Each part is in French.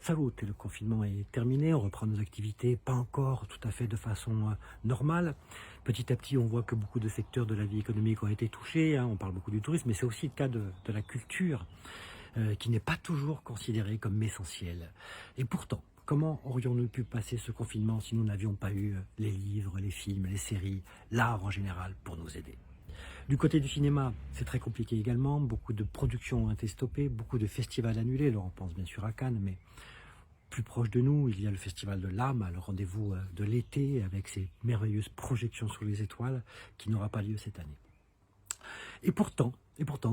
Ça va, le confinement est terminé, on reprend nos activités, pas encore tout à fait de façon normale. Petit à petit, on voit que beaucoup de secteurs de la vie économique ont été touchés, hein. On parle beaucoup du tourisme, mais c'est aussi le cas de la culture, qui n'est pas toujours considérée comme essentielle. Et pourtant, comment aurions-nous pu passer ce confinement si nous n'avions pas eu les livres, les films, les séries, l'art en général pour nous aider? Du côté du cinéma, c'est très compliqué également. Beaucoup de productions ont été stoppées, beaucoup de festivals annulés. Alors on pense bien sûr à Cannes, mais plus proche de nous, il y a le festival de l'âme, le rendez-vous de l'été avec ses merveilleuses projections sous les étoiles qui n'aura pas lieu cette année. Et pourtant,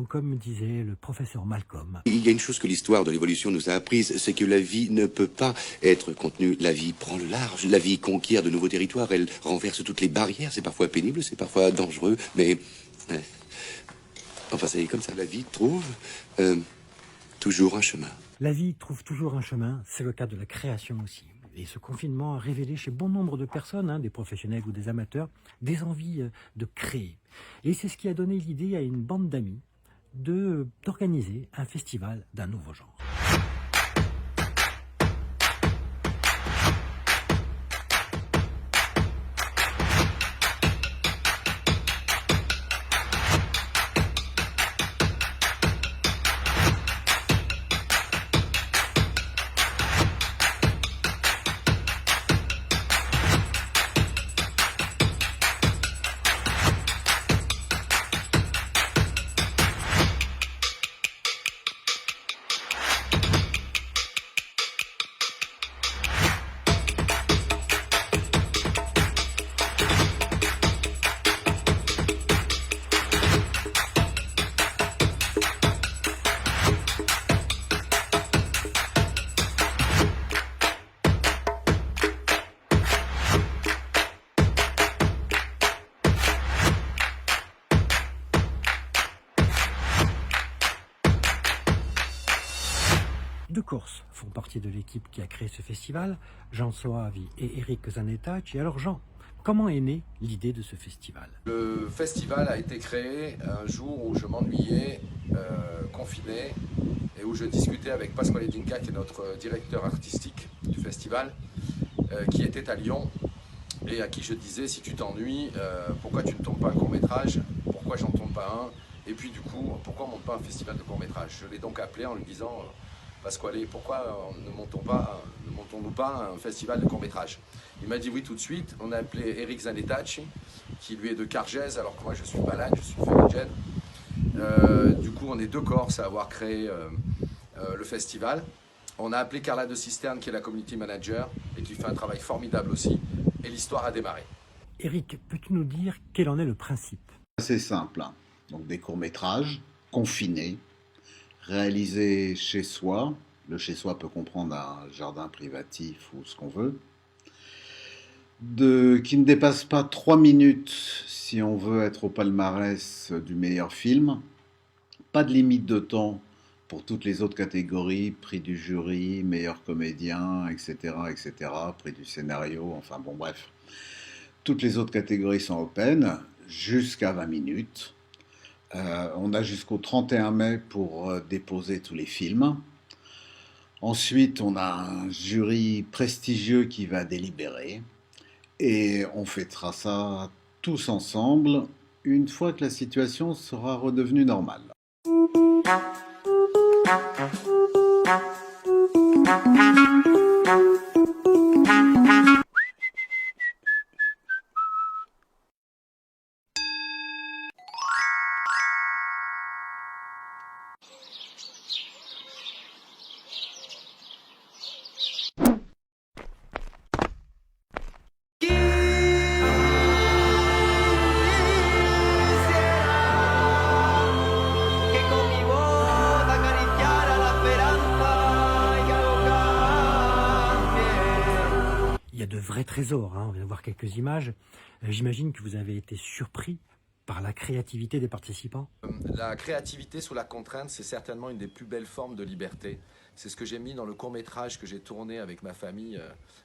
comme disait le professeur Malcolm, il y a une chose que l'histoire de l'évolution nous a apprise, c'est que la vie ne peut pas être contenue. La vie prend le large, la vie conquiert de nouveaux territoires, elle renverse toutes les barrières. C'est parfois pénible, c'est parfois dangereux, mais... enfin, c'est comme ça, la vie trouve toujours un chemin. la vie trouve toujours un chemin, c'est le cas de la création aussi. Et ce confinement a révélé chez bon nombre de personnes, des professionnels ou des amateurs, des envies de créer. Et c'est ce qui a donné l'idée à une bande d'amis d'organiser un festival d'un nouveau genre. Deux Corses font partie de l'équipe qui a créé ce festival, Jean Soavi et Eric Zanetach. Et alors Jean, comment est née l'idée de ce festival? Le festival a été créé un jour où je m'ennuyais, confiné, et où je discutais avec Pasquale Dinca, qui est notre directeur artistique du festival, qui était à Lyon, et à qui je disais, si tu t'ennuies, pourquoi tu ne tournes pas un court-métrage? Pourquoi j'en tourne pas un? Et puis du coup, pourquoi on ne monte pas un festival de court-métrage? Je l'ai donc appelé en lui disant... Pasquale, pourquoi ne montons-nous pas un festival de court-métrage? Il m'a dit oui tout de suite. On a appelé Eric Zanetach, qui lui est de Cargèse, alors que moi je suis malade, je suis ferrigène. Du coup, on est deux Corses à avoir créé le festival. On a appelé Carla de Cisterne, qui est la community manager, et qui fait un travail formidable aussi. Et l'histoire a démarré. Eric, peux-tu nous dire quel en est le principe? C'est simple, donc des courts-métrages confinés, réalisé chez soi. Le chez soi peut comprendre un jardin privatif ou ce qu'on veut. Qui ne dépasse pas 3 minutes si on veut être au palmarès du meilleur film. Pas de limite de temps pour toutes les autres catégories, prix du jury, meilleur comédien, etc., etc., prix du scénario, enfin bon bref. Toutes les autres catégories sont open, jusqu'à 20 minutes. On a jusqu'au 31 mai pour déposer tous les films. Ensuite, on a un jury prestigieux qui va délibérer. Et on fêtera ça tous ensemble une fois que la situation sera redevenue normale. Il y a de vrais trésors, on vient de voir quelques images. J'imagine que vous avez été surpris par la créativité des participants. La créativité sous la contrainte, c'est certainement une des plus belles formes de liberté. C'est ce que j'ai mis dans le court-métrage que j'ai tourné avec ma famille,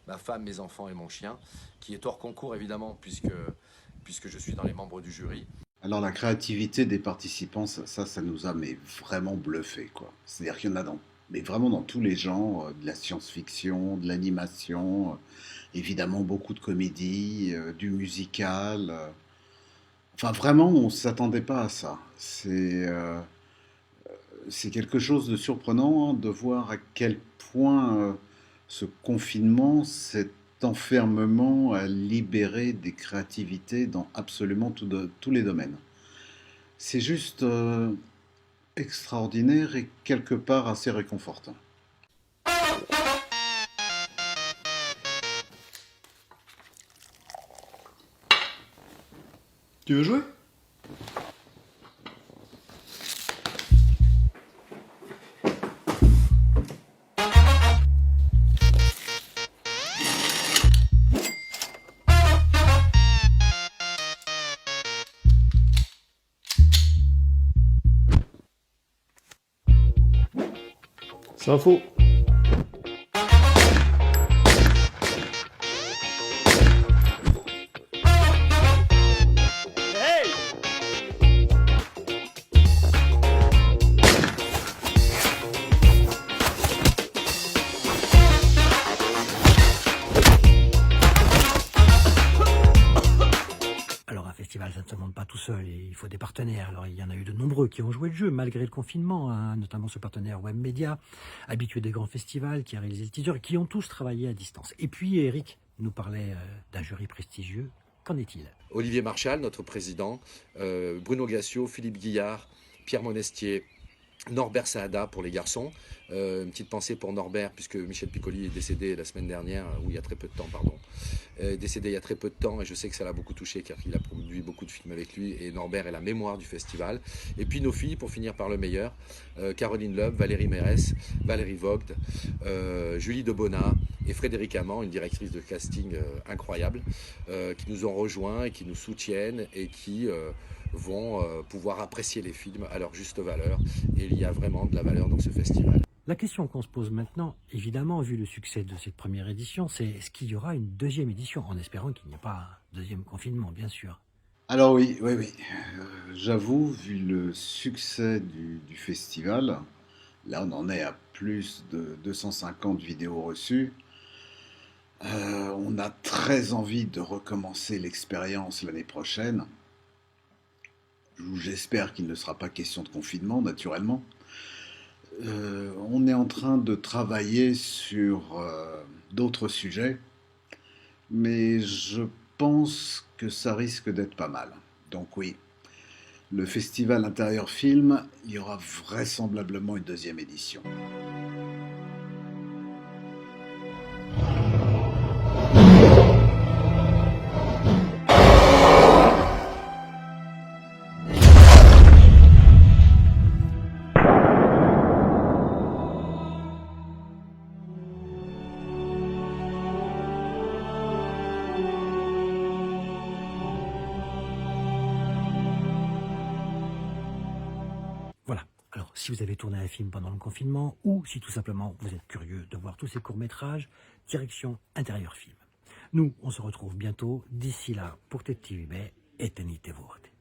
ma femme, mes enfants et mon chien, qui est hors concours évidemment, puisque je suis dans les membres du jury. Alors la créativité des participants, ça nous a mais vraiment bluffé, quoi. C'est-à-dire qu'il y en a dans mais vraiment dans tous les genres, de la science-fiction, de l'animation, évidemment beaucoup de comédie, du musical. Enfin, vraiment, on ne s'attendait pas à ça. C'est quelque chose de surprenant, hein, de voir à quel point ce confinement, cet enfermement a libéré des créativités dans absolument tous les domaines. C'est juste extraordinaire et quelque part assez réconfortant. Tu veux jouer? C'est un faux. Alors un festival, ça ne se monte pas tout seul, et il faut des partenaires. Alors il y en a eu de nombreux qui ont joué le jeu malgré le confinement, hein, notamment ce partenaire Web Media, habitué des grands festivals, qui a réalisé le teaser, et qui ont tous travaillé à distance. Et puis Eric nous parlait d'un jury prestigieux. Qu'en est-il? Olivier Marchal, notre président, Bruno Gassio, Philippe Guillard, Pierre Monestier, Norbert Saada pour les garçons. Une petite pensée pour Norbert, puisque Michel Piccoli est décédé la semaine dernière, ou il y a très peu de temps, pardon. Décédé il y a très peu de temps, et je sais que ça l'a beaucoup touché, car il a produit beaucoup de films avec lui, et Norbert est la mémoire du festival. Et puis nos filles, pour finir par le meilleur, Caroline Loeb, Valérie Mérès, Valérie Vogt, Julie Debona et Frédéric Amand, une directrice de casting incroyable, qui nous ont rejoints et qui nous soutiennent et qui vont pouvoir apprécier les films à leur juste valeur. Et il y a vraiment de la valeur dans ce festival. La question qu'on se pose maintenant, évidemment, vu le succès de cette première édition, c'est est-ce qu'il y aura une deuxième édition, en espérant qu'il n'y ait pas un deuxième confinement, bien sûr. Alors oui, oui, oui. J'avoue, vu le succès du festival, là on en est à plus de 250 vidéos reçues. On a très envie de recommencer l'expérience l'année prochaine. J'espère qu'il ne sera pas question de confinement, naturellement. On est en train de travailler sur d'autres sujets, mais je pense que ça risque d'être pas mal. Donc oui, le festival Intérieur Film, il y aura vraisemblablement une deuxième édition. Voilà. Alors, si vous avez tourné un film pendant le confinement, ou si tout simplement vous êtes curieux de voir tous ces courts-métrages, direction Intérieur Film. Nous, on se retrouve bientôt. D'ici là, pour TV, et tenite forte.